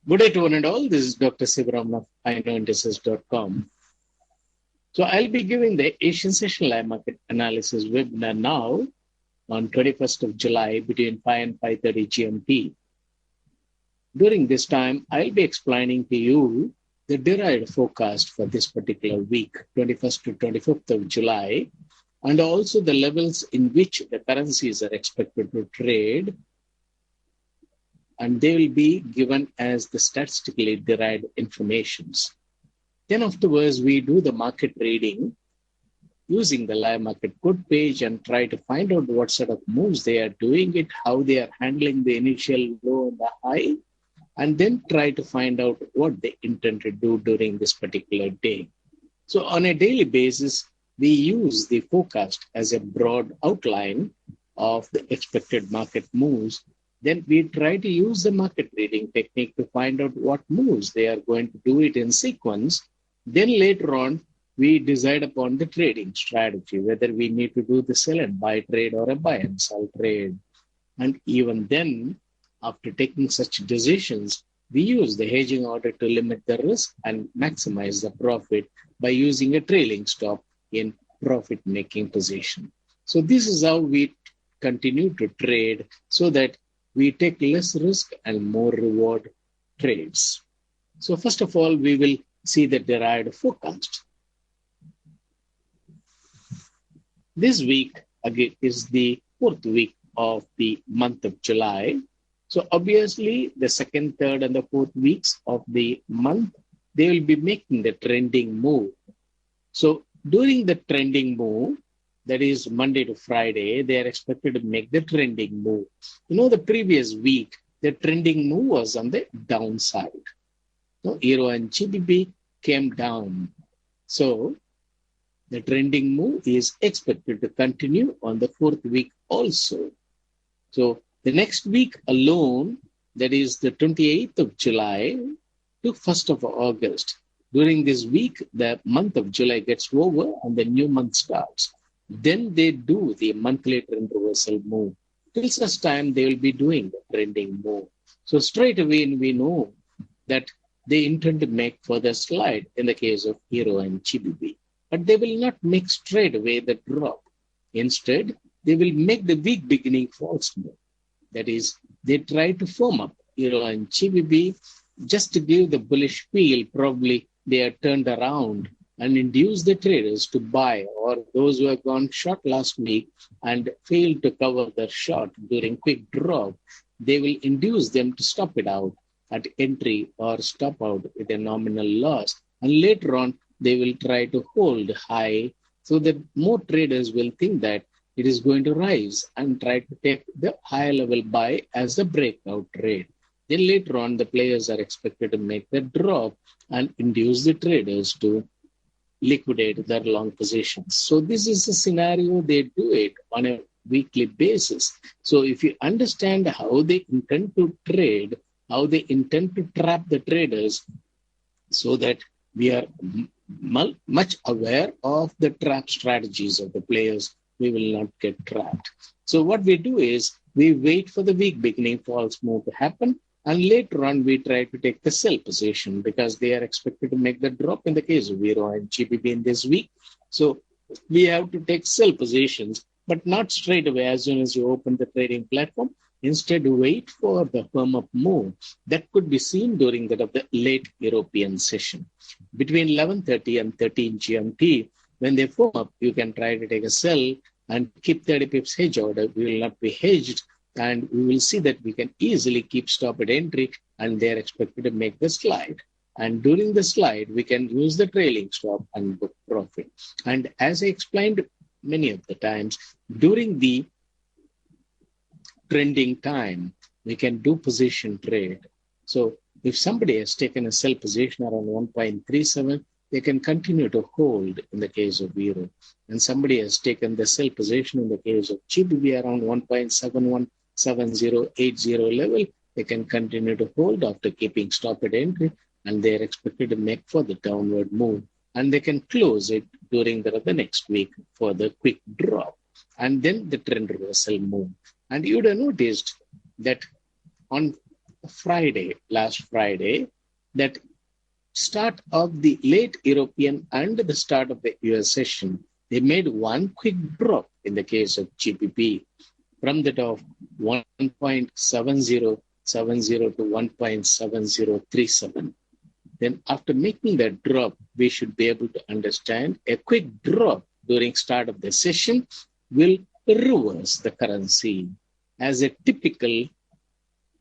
Good day to one and all. This is Dr. Sivaraman of iknowindices.com. So I'll be giving the Asian Session Live Market Analysis webinar now on 21st of July between 5 and 5:30 GMT. During this time, I'll be explaining to you the derived forecast for this particular week, 21st to 25th of July, and also the levels in which the currencies are expected to trade, and they will be given as the statistically derived informations. Then afterwards, we do the market reading using the live market code page and try to find out what sort of moves they are doing it, how they are handling the initial low and the high, and then try to find out what they intend to do during this particular day. So on a daily basis, we use the forecast as a broad outline of the expected market moves. Then we try to use the market reading technique to find out what moves they are going to do it in sequence. Then later on, we decide upon the trading strategy, whether we need to do the sell and buy trade or a buy and sell trade. And even then, after taking such decisions, we use the hedging order to limit the risk and maximize the profit by using a trailing stop in profit-making position. So this is how we continue to trade so that we take less risk and more reward trades. So first of all, we will see the derived forecast. This week again is the fourth week of the month of July. So obviously the second, third, and the fourth weeks of the month, they will be making the trending move. So during the trending move, that is Monday to Friday, they are expected to make the trending move. The previous week, the trending move was on the downside. Euro and GBP came down. So the trending move is expected to continue on the fourth week also. So the next week alone, that is the 28th of July to 1st of August. During this week, the month of July gets over and the new month starts. Then they do the monthly trend reversal move. Till such time, they will be doing the trending move. So straight away, we know that they intend to make further slide in the case of Euro and GBP. But they will not make straight away the drop. Instead, they will make the week beginning false move. That is, they try to firm up Euro and GBP just to give the bullish feel. Probably they are turned around and induce the traders to buy, or those who have gone short last week and failed to cover their short during quick drop, they will induce them to stop it out at entry or stop out with a nominal loss. And later on, they will try to hold high so that more traders will think that it is going to rise and try to take the higher level buy as a breakout trade. Then later on, the players are expected to make the drop and induce the traders to liquidate their long positions. So this is the scenario they do it on a weekly basis. So if you understand how they intend to trade, how they intend to trap the traders, so that we are much aware of the trap strategies of the players, we will not get trapped. So what we do is we wait for the week beginning false move to happen. And later on, we try to take the sell position because they are expected to make the drop in the case of Euro and GBP in this week. So we have to take sell positions, but not straight away as soon as you open the trading platform. Instead, wait for the firm up move that could be seen during that of the late European session. Between 11:30 and 13 GMT, when they firm up, you can try to take a sell and keep 30 pips hedge order. We will not be hedged. And we will see that we can easily keep stop at entry, and they are expected to make the slide. And during the slide, we can use the trailing stop and book profit. And as I explained many of the times, during the trending time, we can do position trade. So if somebody has taken a sell position around 1.37, they can continue to hold in the case of Euro. And somebody has taken the sell position in the case of GBP around 1.717080 level, they can continue to hold after keeping stop at entry, and they are expected to make for the downward move. And they can close it during the next week for the quick drop. And then the trend reversal move. And you would have noticed that on last Friday, that start of the late European and the start of the US session, they made one quick drop in the case of GBP from that of 1.7070 to 1.7037. Then after making that drop, we should be able to understand a quick drop during start of the session will reverse the currency as a typical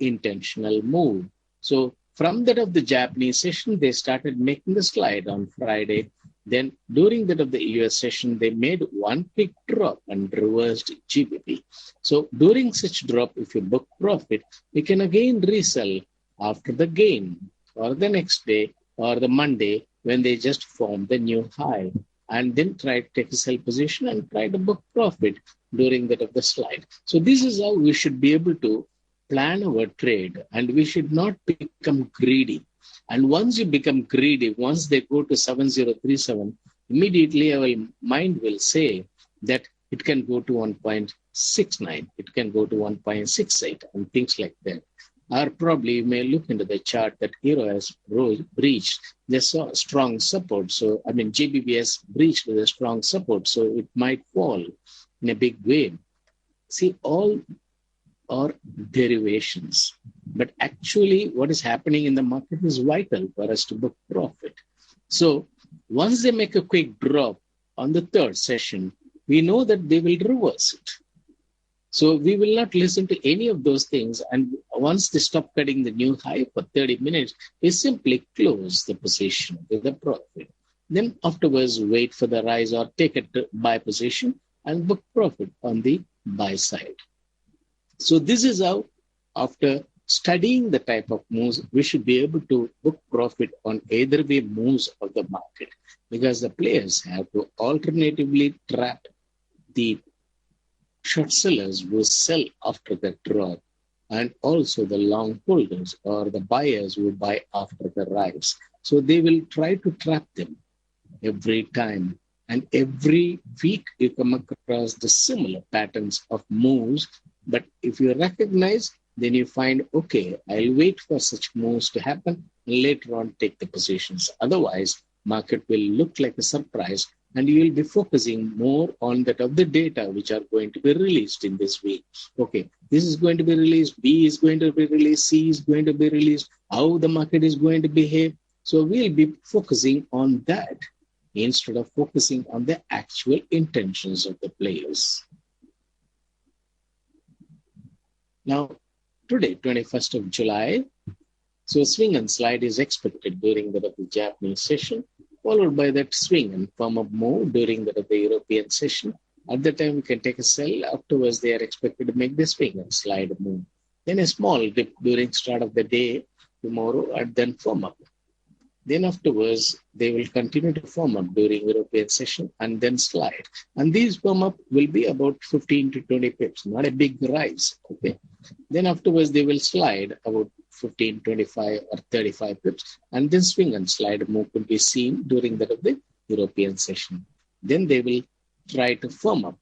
intentional move. So from that of the Japanese session, they started making the slide on Friday. Then during that of the US session, they made one quick drop and reversed GBP. So during such drop, if you book profit, you can again resell after the gain or the next day or the Monday when they just form the new high, and then try to take a sell position and try to book profit during that of the slide. So this is how we should be able to plan our trade, and we should not become greedy. And once you become greedy, once they go to 7037, immediately our mind will say that it can go to 1.69, it can go to 1.68 and things like that. Or probably you may look into the chart that Euro has breached this strong support. So, I mean, GBP has breached the strong support, so it might fall in a big way. See, all are derivations. But actually, what is happening in the market is vital for us to book profit. So, once they make a quick drop on the third session, we know that they will reverse it. So we will not listen to any of those things. And once they stop cutting the new high for 30 minutes, we simply close the position with a profit. Then afterwards, wait for the rise or take a buy position and book profit on the buy side. So this is how, after studying the type of moves, we should be able to book profit on either way moves of the market, because the players have to alternatively trap the short sellers who sell after the drop, and also the long holders or the buyers who buy after the rise. So they will try to trap them every time. And every week you come across the similar patterns of moves. But if you recognize, then you find, okay, I'll wait for such moves to happen and later on take the positions. Otherwise, market will look like a surprise, and you will be focusing more on that of the data which are going to be released in this week. Okay, this is going to be released, B is going to be released, C is going to be released, how the market is going to behave. So we'll be focusing on that instead of focusing on the actual intentions of the players. Now, today, 21st of July, so swing and slide is expected during the Japanese session, followed by that swing and firm up move during the European session. At the time, we can take a sell. Afterwards, they are expected to make the swing and slide move. Then a small dip during start of the day tomorrow, and then firm up. Then afterwards, they will continue to firm up during European session and then slide. And these firm up will be about 15 to 20 pips, not a big rise. Okay. Then afterwards, they will slide about 15, 25 or 35 pips, and then swing and slide move could be seen during the European session. Then they will try to firm up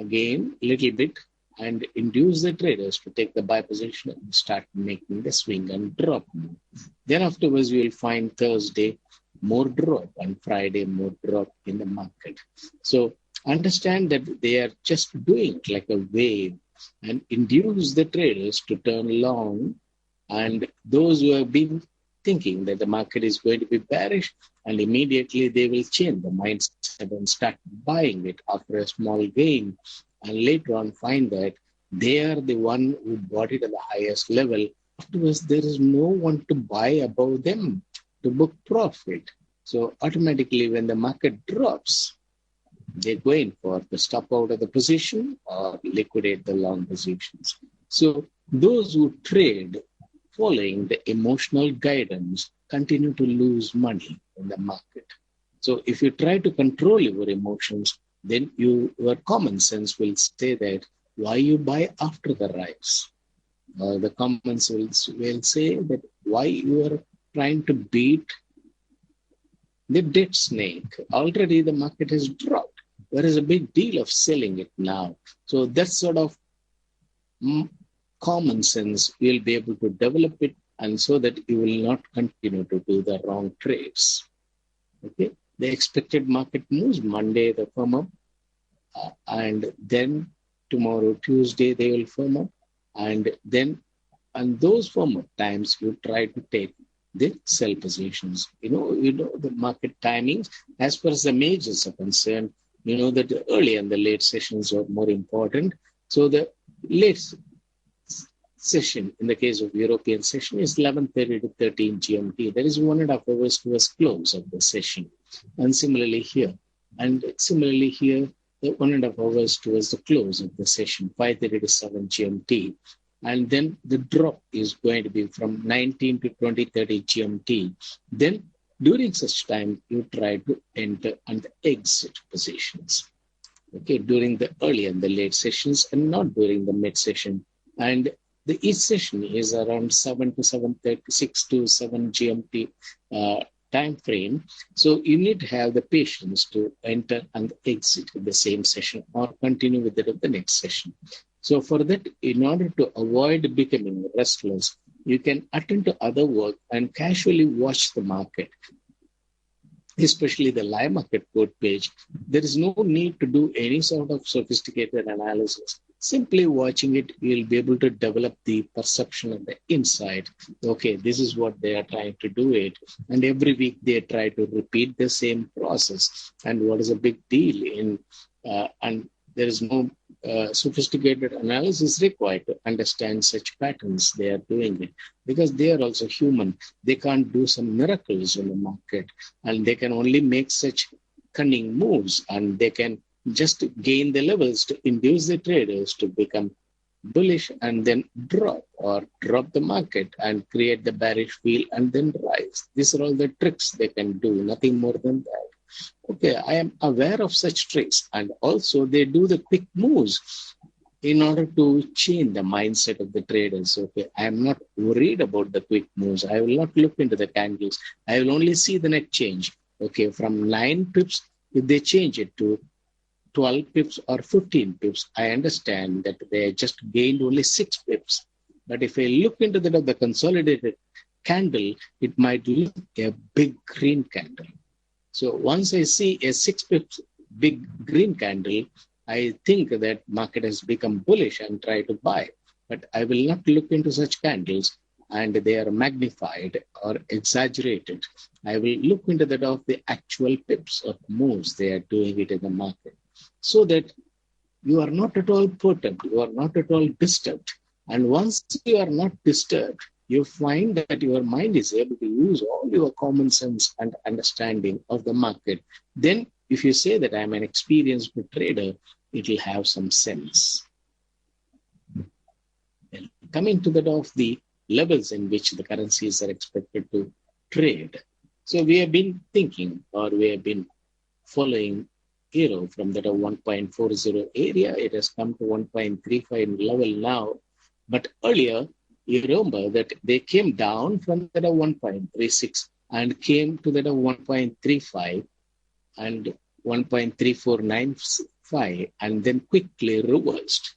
again a little bit and induce the traders to take the buy position and start making the swing and drop move. Then afterwards, we will find Thursday more drop and Friday more drop in the market. So understand that they are just doing it like a wave and induce the traders to turn long. And those who have been thinking that the market is going to be bearish, and immediately they will change the mindset and start buying it after a small gain, and later on find that they are the one who bought it at the highest level. Afterwards, there is no one to buy above them to book profit. So automatically when the market drops, they go in for the stop out of the position or liquidate the long positions. So those who trade following the emotional guidance continue to lose money in the market. So if you try to control your emotions, then your common sense will say that why you buy after the rise. The common sense will say that why you are trying to beat the dead snake. Already the market has dropped. There is a big deal of selling it now. So that sort of common sense, you'll be able to develop it, and so that you will not continue to do the wrong trades. Okay, the expected market moves Monday, the firm up, and then tomorrow, Tuesday, they will firm up, and then on those firm up times, you try to take the sell positions. The market timings, as far as the majors are concerned, you know that the early and the late sessions are more important. So the late session, in the case of European session, is 11:30 to 13 GMT. There is 1.5 hours towards close of the session. And similarly here, the 1.5 hours towards the close of the session, 5:30 to 7 GMT. And then the drop is going to be from 19 to 20:30 GMT. Then during such time, you try to enter and exit positions. Okay, during the early and the late sessions, and not during the mid session. And each session is around 7 to 7:30, 6 to 7 GMT time frame. So you need to have the patience to enter and exit the same session or continue with it of the next session. So for that, in order to avoid becoming restless, you can attend to other work and casually watch the market, especially the live market code page. There is no need to do any sort of sophisticated analysis. Simply watching it, you'll be able to develop the perception and the insight. Okay, this is what they are trying to do it. And every week they try to repeat the same process. And what is a big deal and there is no sophisticated analysis required to understand such patterns. They are doing it because they are also human. They can't do some miracles in the market, and they can only make such cunning moves, and they can just gain the levels to induce the traders to become bullish and then drop the market and create the bearish field and then rise. These are all the tricks they can do, nothing more than that. Okay, I am aware of such tricks, and also they do the quick moves in order to change the mindset of the traders. Okay, I am not worried about the quick moves. I will not look into the candles. I will only see the net change. Okay, from 9 pips, if they change it to 12 pips or 15 pips, I understand that they just gained only 6 pips. But if I look into the consolidated candle, it might look a big green candle. So once I see a 6 pips big green candle, I think that market has become bullish and try to buy. But I will not look into such candles and they are magnified or exaggerated. I will look into that of the actual pips of moves they are doing it in the market, so that you are not at all perturbed, you are not at all disturbed. And once you are not disturbed, you find that your mind is able to use all your common sense and understanding of the market. Then if you say that I'm an experienced trader, it will have some sense. Well, coming to that of the levels in which the currencies are expected to trade. So we have been thinking, or we have been following euro from that 1.40 area. It has come to 1.35 level now. But earlier, you remember that they came down from that 1.36 and came to that 1.35 and 1.3495 and then quickly reversed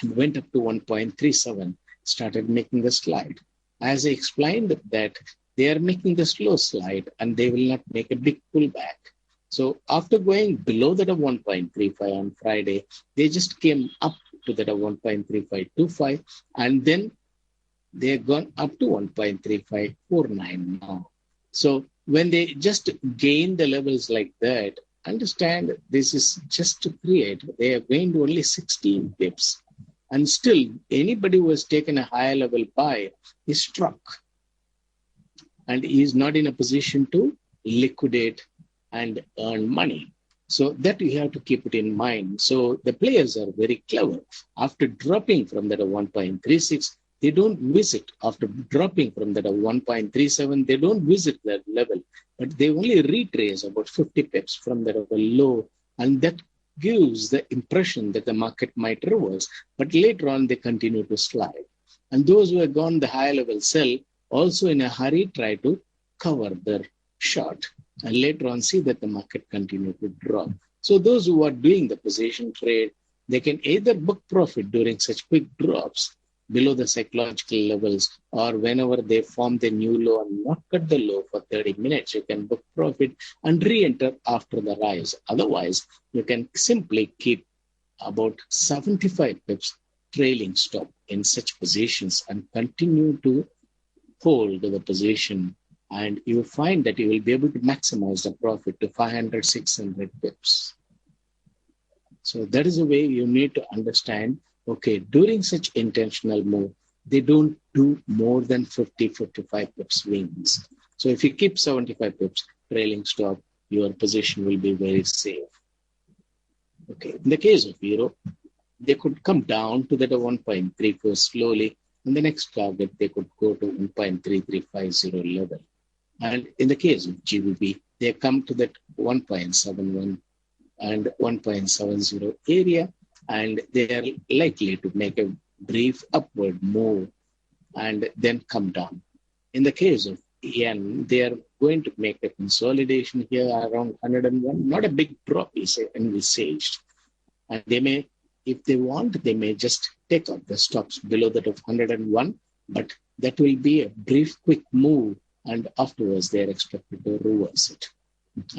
and went up to 1.37, started making the slide. As I explained that they are making the slow slide and they will not make a big pullback. So after going below that of 1.35 on Friday, they just came up to that of 1.3525 and then they have gone up to 1.3549 now. So when they just gain the levels like that, understand this is just to create. They have gained only 16 pips. And still, anybody who has taken a higher level buy is struck. And he is not in a position to liquidate and earn money. So that you have to keep it in mind. So the players are very clever. After dropping from that 1.36, they don't visit. After dropping from that 1.37, they don't visit that level, but they only retrace about 50 pips from that low. And that gives the impression that the market might reverse, but later on they continue to slide. And those who have gone the higher level sell also in a hurry try to cover their short and later on see that the market continue to drop. So those who are doing the position trade, they can either book profit during such quick drops below the psychological levels, or whenever they form the new low and not cut the low for 30 minutes, you can book profit and re-enter after the rise. Otherwise, you can simply keep about 75 pips trailing stop in such positions and continue to hold the position, and you find that you will be able to maximize the profit to 500, 600 pips. So that is the way you need to understand, okay, during such intentional move, they don't do more than 50, 55 pips swings. So if you keep 75 pips trailing stop, your position will be very safe. Okay, in the case of euro, they could come down to that 1.34 slowly. And the next target, they could go to 1.3350 level. And in the case of GBP, they come to that 1.71 and 1.70 area, and they are likely to make a brief upward move and then come down. In the case of yen, they are going to make a consolidation here around 101, not a big drop is envisaged. And they may, if they want, they may just take out the stops below that of 101, but that will be a brief, quick move, and afterwards they are expected to reverse it.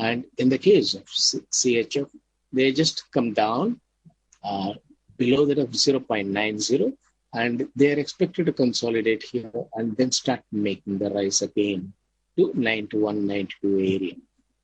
And in the case of CHF, they just come down below that of 0.90, and they are expected to consolidate here and then start making the rise again to 91, 92 area.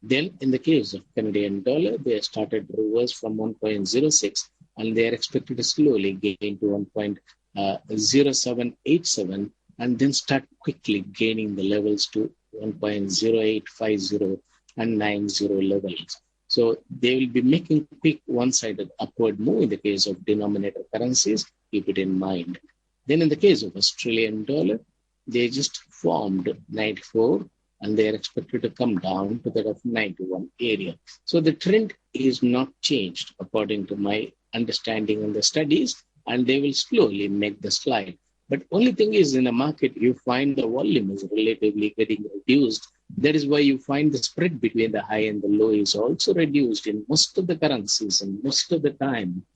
Then in the case of Canadian dollar, they started reverse from 1.06, and they are expected to slowly gain to 1.0787 and then start quickly gaining the levels to 1.0850 and 90 levels. So they will be making quick one-sided upward move in the case of denominator currencies. Keep it in mind. Then in the case of Australian dollar, they just formed 94 and they are expected to come down to that of 91 area. So the trend is not changed according to my understanding in the studies, and they will slowly make the slide. But only thing is, in the market, you find the volume is relatively getting reduced. That is why you find the spread between the high and the low is also reduced in most of the currencies and most of the time.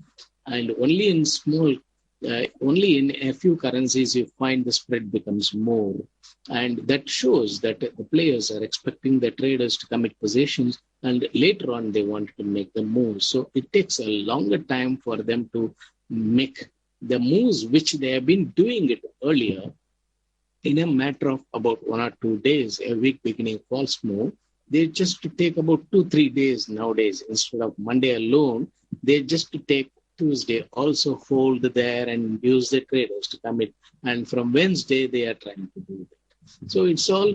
And only in only in a few currencies you find the spread becomes more. And that shows that the players are expecting the traders to commit positions, and later on they want to make the move. So it takes a longer time for them to make the moves which they have been doing it earlier in a matter of about 1 or 2 days, a week beginning false move. They just to take about 2-3 days nowadays. Instead of Monday alone, they just to take Tuesday, also hold there and use the traders to commit. And from Wednesday, they are trying to do that. So it's all,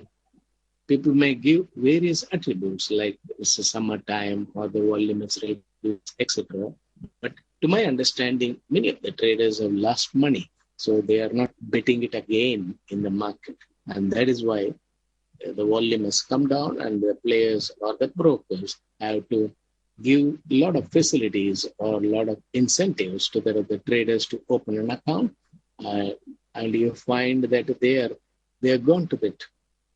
people may give various attributes like it's a summertime or the volume is reduced, etc. But to my understanding, many of the traders have lost money. So they are not betting it again in the market. And that is why the volume has come down, and the players or the brokers have to give a lot of facilities or a lot of incentives to the traders to open an account. And you find that they are gone to that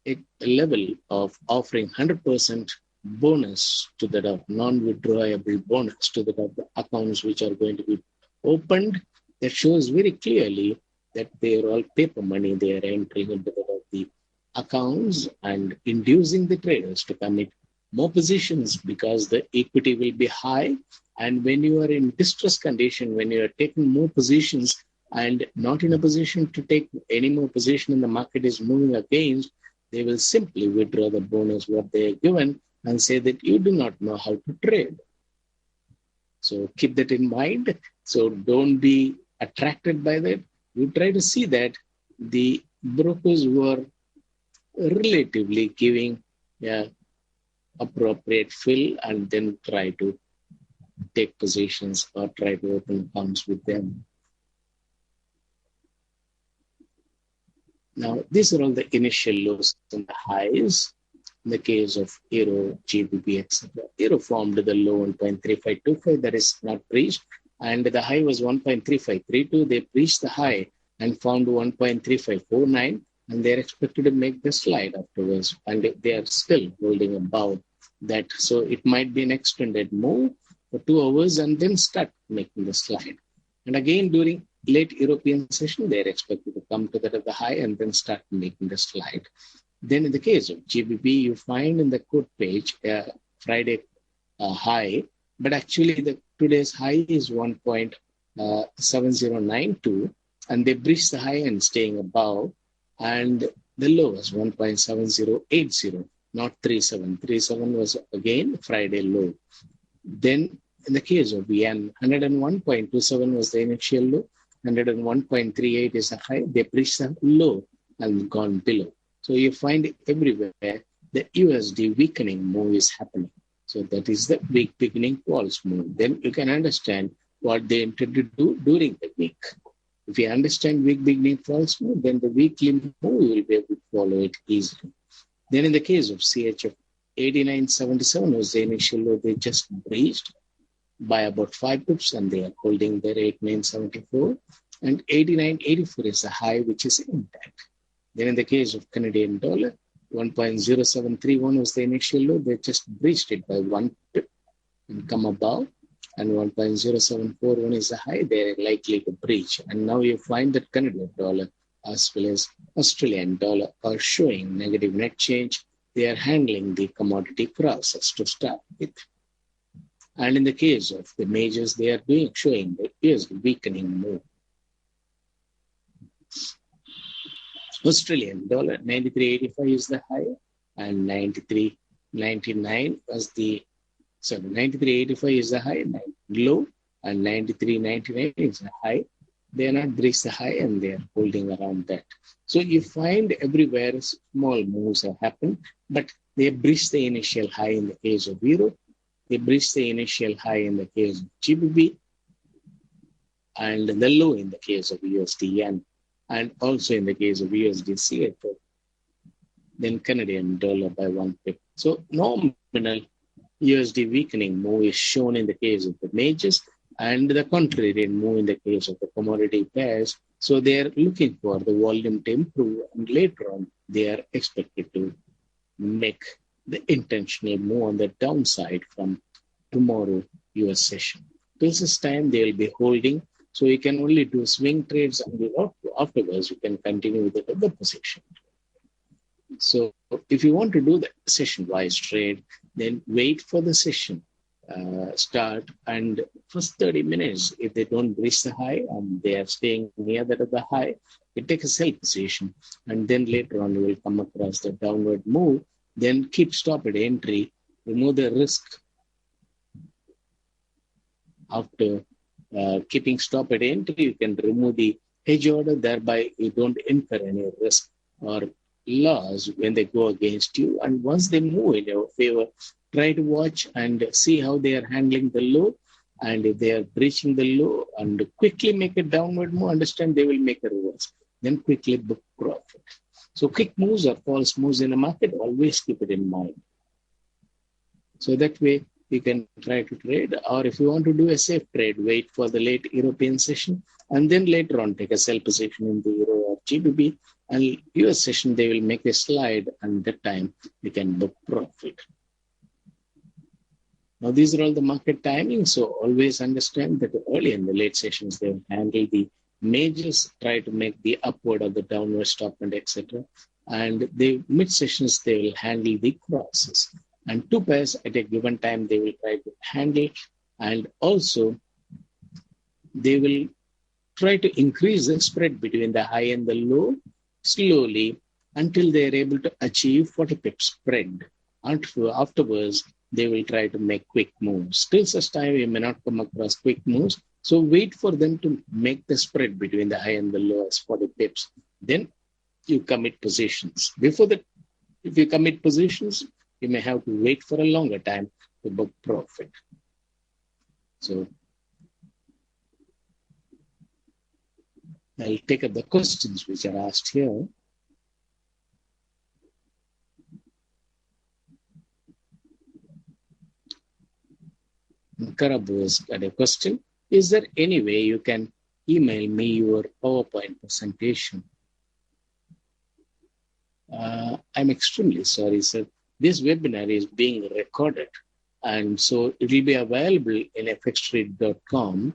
a level of offering 100% bonus to that of non-withdrawable bonus to that of the accounts which are going to be opened. That shows very clearly that they are all paper money. They are entering into the accounts and inducing the traders to commit more positions because the equity will be high. And when you are in distress condition, when you are taking more positions and not in a position to take any more position and the market is moving against, they will simply withdraw the bonus what they are given and say that you do not know how to trade. So keep that in mind. So don't be attracted by that. You try to see that the brokers were relatively giving appropriate fill and then try to take positions or try to open accounts with them. Now, these are all the initial lows and the highs. In the case of Euro, GBP, etc. Euro formed the low 1.3525, that is not breached, and the high was 1.3532. They breached the high and found 1.3549, and they're expected to make the slide afterwards, and they are still holding above that. So it might be an extended move for 2 hours and then start making the slide. And again, during late European session, they're expected to come to the high and then start making the slide. Then in the case of GBP, you find in the quote page Friday high, but actually the today's high is 1.7092, and they breached the high and staying above, and the low was 1.7080, not 37. 37 was again Friday low. Then in the case of yen, 101.27 was the initial low, 101.38 is the high. They breached the low and gone below. So you find everywhere the USD weakening move is happening. So that is the week beginning false move. Then you can understand what they intend to do during the week. If you understand week beginning false move, then the weekly move you will be able to follow it easily. Then in the case of CHF, 89.77 was the initial low. They just breached by about 5 pips and they are holding their 89.74, and 89.84 is the high which is intact. Then in the case of Canadian dollar, 1.0731 was the initial low. They just breached it by 1 pip and come above, and 1.0741 is the high. They're likely to breach. And now you find that Canadian dollar as well as Australian dollar are showing negative net change. They are handling the commodity crosses to start with. And in the case of the majors, they are showing that here's the weakening move. Australian dollar, 93.85 is the high, and 93.99 was the, 93.85 is the high, low, and 93.99 is the high. They are not breached the high and they are holding around that. So you find everywhere small moves have happened, but they breached the initial high in the case of euro. They breached the initial high in the case of GBP, and the low in the case of USD yen, and also in the case of USD CHF. Then Canadian dollar by 1 pip. So nominal USD weakening move is shown in the case of the majors, and the contrary move in the case of the commodity pairs. So they are looking for the volume to improve, and later on they are expected to make the intentional move on the downside from tomorrow US session. Till this time they will be holding. So you can only do swing trades, and afterwards you can continue with the other position. So if you want to do the session-wise trade, then wait for the session start, and first 30 minutes, if they don't breach the high and they are staying near that of the high, you take a sell position, and then later on you will come across the downward move. Then keep stop at entry, remove the risk after keeping stop at entry. You can remove the hedge order, thereby you don't incur any risk or loss when they go against you. And once they move in your favor, try to watch and see how they are handling the low. And if they are breaching the low and quickly make a downward move, understand they will make a reverse. Then quickly book profit. So quick moves or false moves in the market, always keep it in mind. So that way you can try to trade, or if you want to do a safe trade, wait for the late European session, and then later on take a sell position in the euro or GBP, and US session they will make a slide, and that time you can book profit. Now these are all the market timings, so always understand that early in the late sessions they will handle the majors, try to make the upward or the downward stop and etc. And the mid sessions they will handle the crosses. And two pairs at a given time they will try to handle, and also they will try to increase the spread between the high and the low slowly until they are able to achieve 40 pip spread. Afterwards, they will try to make quick moves. Till such time, you may not come across quick moves. So wait for them to make the spread between the high and the low as 40 pips. Then you commit positions. Before that, if you commit positions, you may have to wait for a longer time to book profit. So I'll take up the questions which are asked here. Karabu has got a question. Is there any way you can email me your PowerPoint presentation? I'm extremely sorry, sir. This webinar is being recorded, and so it will be available in fxtrade.com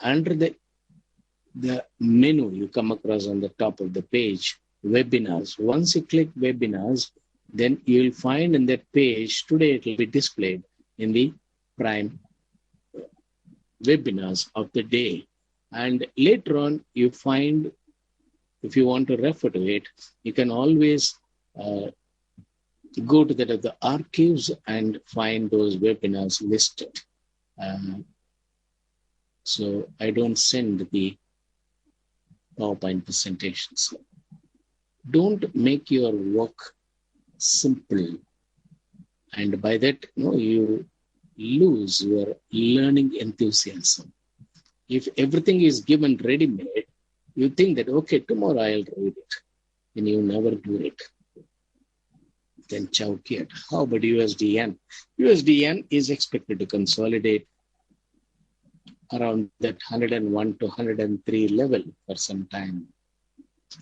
under the the menu you come across on the top of the page, webinars. Once you click webinars, then you'll find in that page, today it will be displayed in the prime webinars of the day. And later on, you find, if you want to refer to it, you can always go to the archives and find those webinars listed. So I don't send the PowerPoint presentations. Don't make your work simple. And by that, you lose your learning enthusiasm. If everything is given ready-made, you think that, okay, tomorrow I'll read it. And you never do it. Then chowkiyat. How about USD yen? USD yen is expected to consolidate around that 101 to 103 level for some time.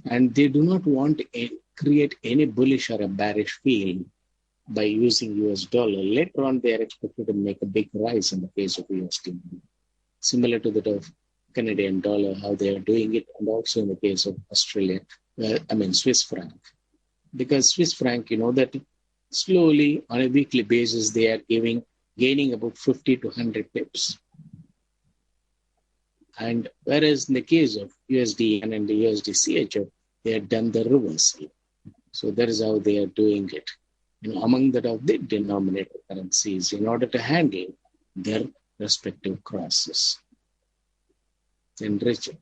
And they do not want to create any bullish or a bearish feel by using US dollar. Later on, they are expected to make a big rise in the case of USD. Similar to that of Canadian dollar, how they are doing it, and also in the case of Swiss franc. Because Swiss franc, that slowly on a weekly basis, they are gaining about 50 to 100 pips. And whereas in the case of USD and the USD CHF, they have done the reversal. So that is how they are doing it. Among that of the denominator currencies in order to handle their respective crosses. Enrich it.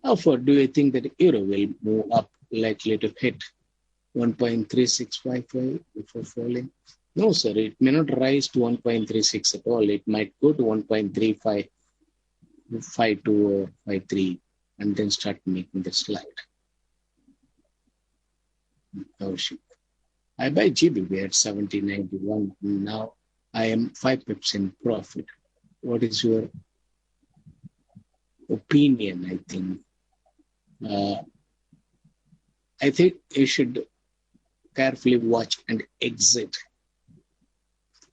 How far do you think that euro will move up, likely to hit 1.3655 before falling? No, sir, it may not rise to 1.36 at all. It might go to 1.35, 52 or 53, and then start making the slide. I buy GBP at 17.91. Now I am 5 pips in profit. What is your opinion? I think you should carefully watch and exit.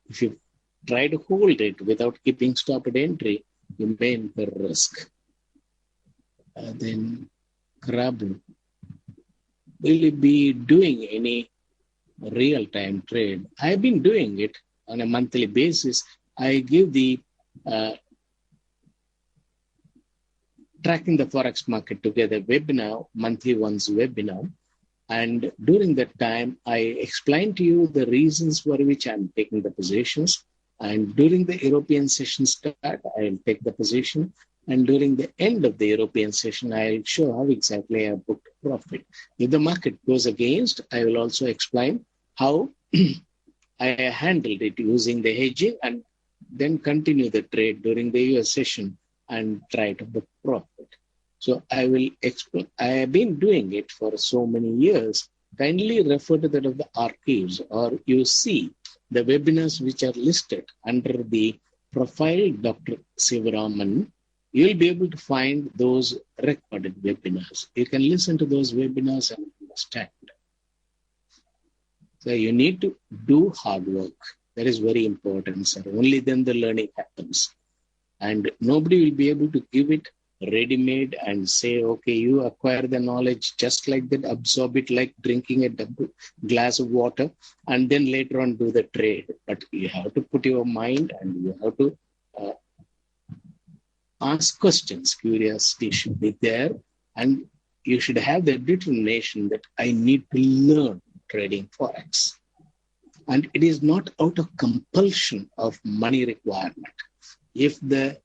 If you try to hold it without keeping stop at entry, you may incur risk. Then Krabu, will you be doing any real-time trade? I've been doing it on a monthly basis. I give the Tracking the Forex Market Together webinar, monthly ones webinar. And during that time, I explain to you the reasons for which I'm taking the positions. And during the European session start, I'll take the position. And during the end of the European session, I'll show how exactly I booked profit. If the market goes against, I will also explain how I handled it using the hedging and then continue the trade during the US session and try to book profit. So I will explain. I have been doing it for so many years. Kindly refer to that of the archives, or you see the webinars which are listed under the profile Dr. Sivaraman. You'll be able to find those recorded webinars. You can listen to those webinars and understand. So you need to do hard work. That is very important, sir. Only then the learning happens. And nobody will be able to give it ready-made and say, okay, you acquire the knowledge just like that, absorb it like drinking a glass of water, and then later on do the trade. But you have to put your mind and you have to ask questions. Curiosity should be there, and you should have the determination that I need to learn trading Forex. And it is not out of compulsion of money requirement. If the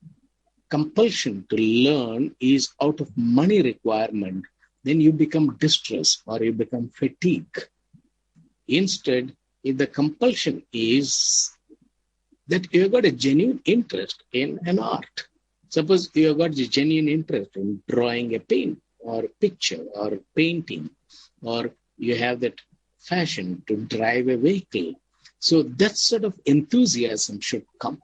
compulsion to learn is out of money requirement, then you become distressed or you become fatigued. Instead, if the compulsion is that you've got a genuine interest in an art, suppose you've got a genuine interest in drawing a paint or a picture or painting, or you have that fashion to drive a vehicle. So that sort of enthusiasm should come.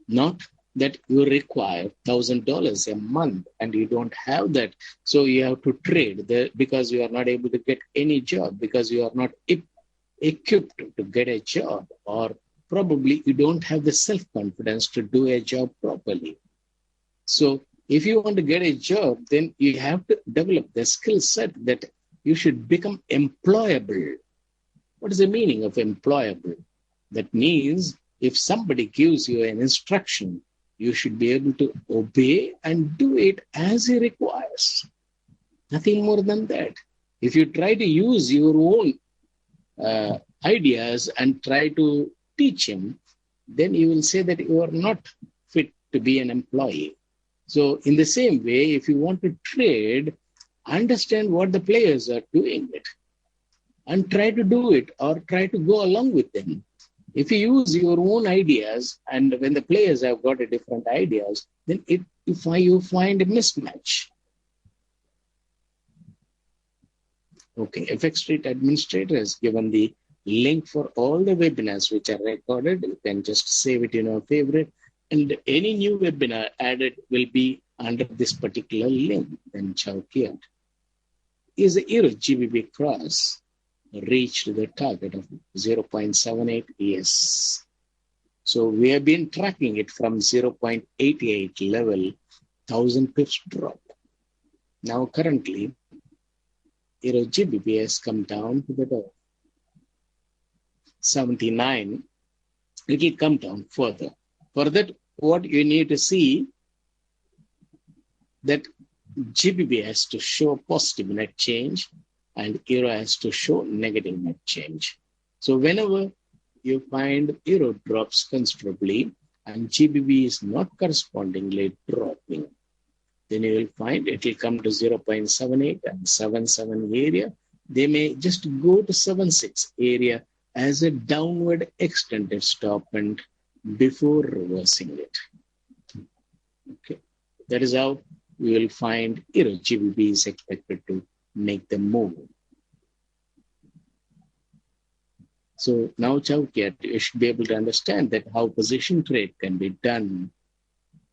Not that you require $1,000 a month and you don't have that. So you have to trade because you are not able to get any job, because you are not equipped to get a job, or probably you don't have the self-confidence to do a job properly. So If you want to get a job, then you have to develop the skill set that you should become employable. What is the meaning of employable? That means if somebody gives you an instruction, you should be able to obey and do it as he requires. Nothing more than that. If you try to use your own ideas and try to teach him, then you will say that you are not fit to be an employee. So in the same way, if you want to trade, understand what the players are doing it and try to do it or try to go along with them. If you use your own ideas and when the players have got a different ideas, then you find a mismatch. Okay, FX Street Administrator has given the link for all the webinars which are recorded. You can just save it in your favorite. And any new webinar added will be under this particular link. Then check here. Is the Euro GBP cross reached the target of 0.78? Yes. So we have been tracking it from 0.88 level, 1000 pips drop. Now currently, Euro GBP has come down to the 79. It will come down further. For that, what you need to see that GBP has to show positive net change and Euro has to show negative net change. So whenever you find Euro drops considerably and GBP is not correspondingly dropping, then you will find it will come to 0.78 and 77 area. They may just go to 76 area as a downward extended stop and before reversing it. Okay, that is how we will find Euro GBP is expected to make the move. So now, Chowkiat, you should be able to understand that how position trade can be done,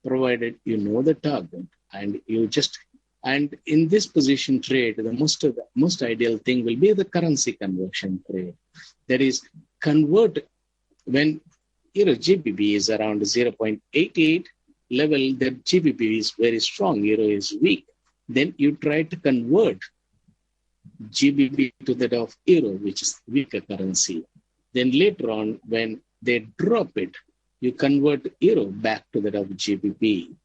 provided you know the target and you just. And in this position trade, the most ideal thing will be the currency conversion trade. That is, convert when Euro GBP is around 0.88 level, that GBP is very strong, Euro is weak. Then you try to convert GBP to that of Euro, which is weaker currency. Then later on, when they drop it, you convert Euro back to that of GBP.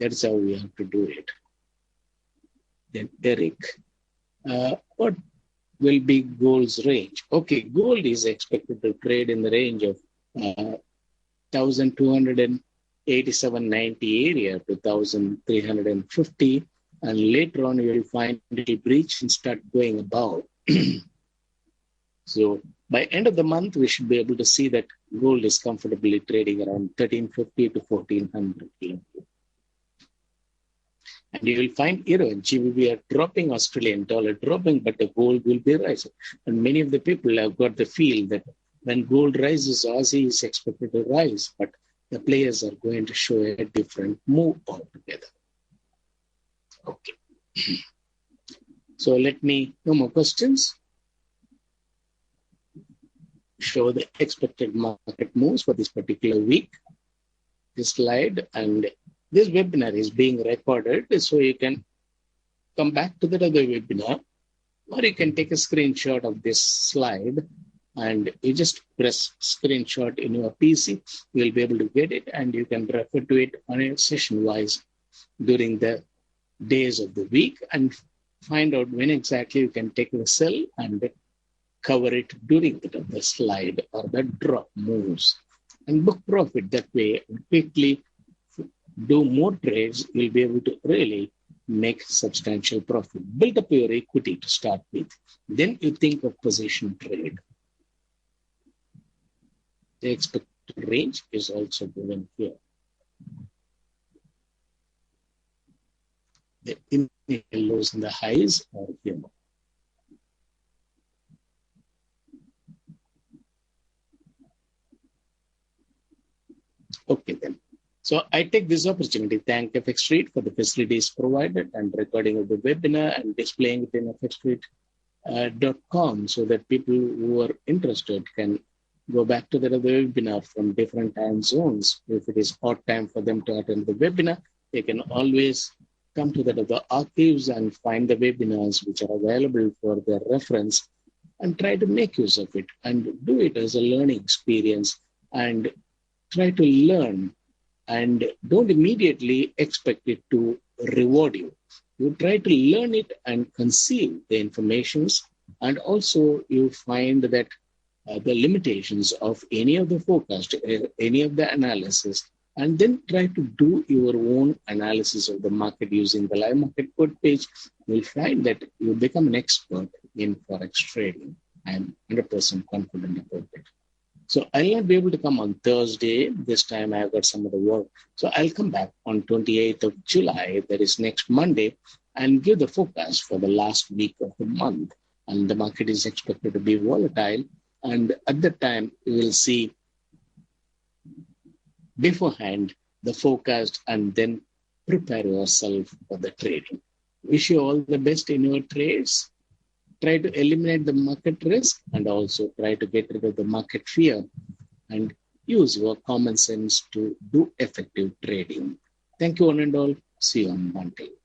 That's how we have to do it. Then Eric, what will be gold's range? Okay, gold is expected to trade in the range of 1,287.90 area to 1,350, and later on you will find it will breach and start going above. So by end of the month, we should be able to see that gold is comfortably trading around 1,350 to 1,400. And you will find Euro and GBP are dropping, Australian dollar dropping, but the gold will be rising. And many of the people have got the feel that when gold rises, Aussie is expected to rise, but the players are going to show a different move altogether. Okay. So no more questions. Show the expected market moves for this particular week. This slide and this webinar is being recorded, so you can come back to that other webinar, or you can take a screenshot of this slide and you just press screenshot in your PC. You'll be able to get it and you can refer to it on a session-wise during the days of the week and find out when exactly you can take the sell and cover it during the slide or the drop moves and book profit that way. Quickly do more trades, you'll be able to really make substantial profit. Build up your equity to start with. Then you think of position trade. The expected range is also given here. The initial lows and the highs are here. Okay then. So I take this opportunity to thank FX Street for the facilities provided and recording of the webinar and displaying it in fxstreet.com so that people who are interested can go back to the webinar from different time zones. If it is odd time for them to attend the webinar, You can always come to the archives and find the webinars which are available for their reference and try to make use of it and do it as a learning experience and try to learn and don't immediately expect it to reward you. You try to learn it and conceive the informations, and also you find that the limitations of any of the forecast, any of the analysis, and then try to do your own analysis of the market using the live market code page. You'll find that you become an expert in forex trading. I'm 100% confident about it. So I'll not be able to come on Thursday. This time I've got some other work. So I'll come back on 28th of July, that is next Monday, and give the forecast for the last week of the month. And the market is expected to be volatile. And at that time, we will see beforehand the forecast and then prepare yourself for the trading. Wish you all the best in your trades. Try to eliminate the market risk and also try to get rid of the market fear and use your common sense to do effective trading. Thank you, one and all. See you on Monday.